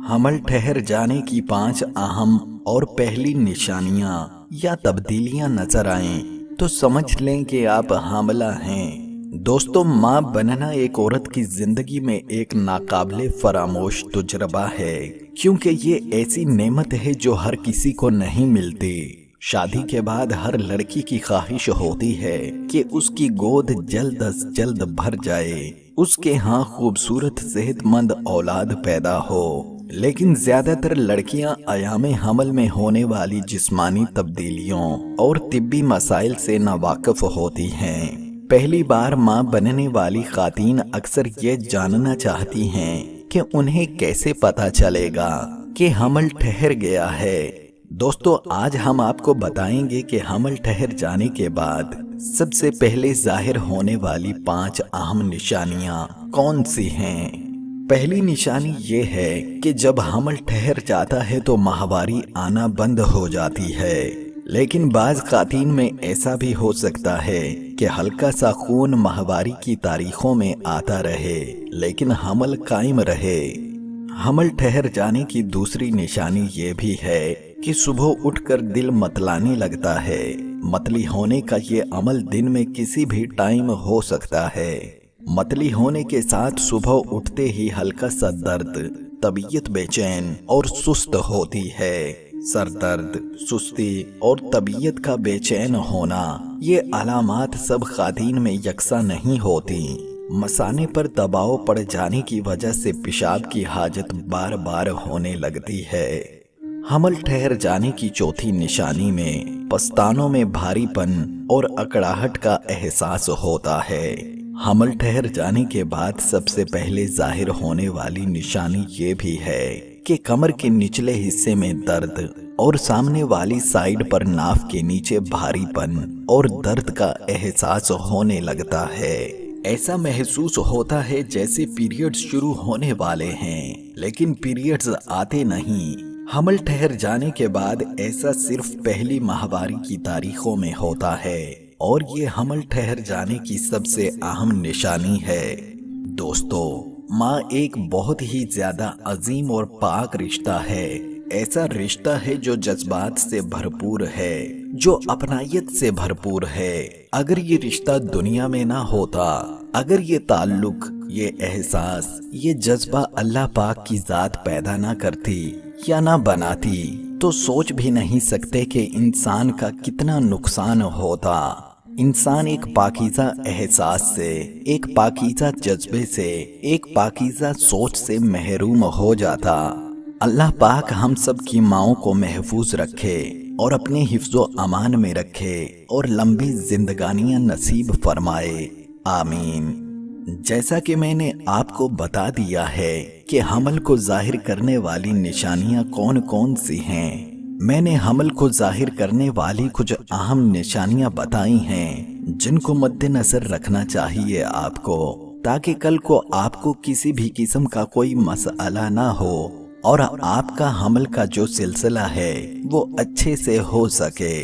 حمل ٹھہر جانے کی 5 اہم اور پہلی نشانیاں یا تبدیلیاں نظر آئیں تو سمجھ لیں کہ آپ حاملہ ہیں۔ دوستو، ماں بننا ایک عورت کی زندگی میں ایک ناقابل فراموش تجربہ ہے، کیونکہ یہ ایسی نعمت ہے جو ہر کسی کو نہیں ملتی۔ شادی کے بعد ہر لڑکی کی خواہش ہوتی ہے کہ اس کی گود جلد از جلد بھر جائے، اس کے ہاں خوبصورت صحت مند اولاد پیدا ہو۔ لیکن زیادہ تر لڑکیاں ایام حمل میں ہونے والی جسمانی تبدیلیوں اور طبی مسائل سے ناواقف ہوتی ہیں۔ پہلی بار ماں بننے والی خواتین اکثر یہ جاننا چاہتی ہیں کہ انہیں کیسے پتہ چلے گا کہ حمل ٹھہر گیا ہے۔ دوستو، آج ہم آپ کو بتائیں گے کہ حمل ٹھہر جانے کے بعد سب سے پہلے ظاہر ہونے والی 5 اہم نشانیاں کون سی ہیں۔ پہلی نشانی یہ ہے کہ جب حمل ٹھہر جاتا ہے تو ماہواری آنا بند ہو جاتی ہے۔ لیکن بعض خواتین میں ایسا بھی ہو سکتا ہے کہ ہلکا سا خون ماہواری کی تاریخوں میں آتا رہے لیکن حمل قائم رہے۔ حمل ٹھہر جانے کی دوسری نشانی یہ بھی ہے کہ صبح اٹھ کر دل متلانے لگتا ہے۔ متلی ہونے کا یہ عمل دن میں کسی بھی ٹائم ہو سکتا ہے۔ متلی ہونے کے ساتھ صبح اٹھتے ہی ہلکا سا درد، طبیعت بے چین اور سست ہوتی ہے۔ سر درد، سستی اور طبیعت کا بے چین ہونا، یہ علامات سب خواتین میں یکساں نہیں ہوتی۔ مثانے پر دباؤ پڑ جانے کی وجہ سے پیشاب کی حاجت بار بار ہونے لگتی ہے۔ حمل ٹھہر جانے کی چوتھی نشانی میں پستانوں میں بھاری پن اور اکڑاہٹ کا احساس ہوتا ہے۔ حمل ٹھہر جانے کے بعد سب سے پہلے ظاہر ہونے والی نشانی یہ بھی ہے کہ کمر کے نچلے حصے میں درد اور سامنے والی سائیڈ پر ناف کے نیچے بھاری پن اور درد کا احساس ہونے لگتا ہے۔ ایسا محسوس ہوتا ہے جیسے پیریڈز شروع ہونے والے ہیں لیکن پیریڈز آتے نہیں۔ حمل ٹھہر جانے کے بعد ایسا صرف پہلی ماہواری کی تاریخوں میں ہوتا ہے اور یہ حمل ٹھہر جانے کی سب سے اہم نشانی ہے۔ دوستو، ماں ایک بہت ہی زیادہ عظیم اور پاک رشتہ ہے۔ ایسا رشتہ ہے جو جذبات سے بھرپور ہے، جو اپنائیت سے بھرپور ہے۔ اگر یہ رشتہ دنیا میں نہ ہوتا، اگر یہ تعلق، یہ احساس، یہ جذبہ اللہ پاک کی ذات پیدا نہ کرتی یا نہ بناتی تو سوچ بھی نہیں سکتے کہ انسان کا کتنا نقصان ہوتا۔ انسان ایک پاکیزہ احساس سے، ایک پاکیزہ جذبے سے، ایک پاکیزہ سوچ سے محروم ہو جاتا۔ اللہ پاک ہم سب کی ماؤں کو محفوظ رکھے اور اپنے حفظ و امان میں رکھے اور لمبی زندگانیاں نصیب فرمائے، آمین۔ جیسا کہ میں نے آپ کو بتا دیا ہے کہ حمل کو ظاہر کرنے والی نشانیاں کون کون سی ہیں، میں نے حمل کو ظاہر کرنے والی کچھ اہم نشانیاں بتائی ہیں جن کو مد نظر رکھنا چاہیے آپ کو، تاکہ کل کو آپ کو کسی بھی قسم کا کوئی مسئلہ نہ ہو اور آپ کا حمل کا جو سلسلہ ہے وہ اچھے سے ہو سکے۔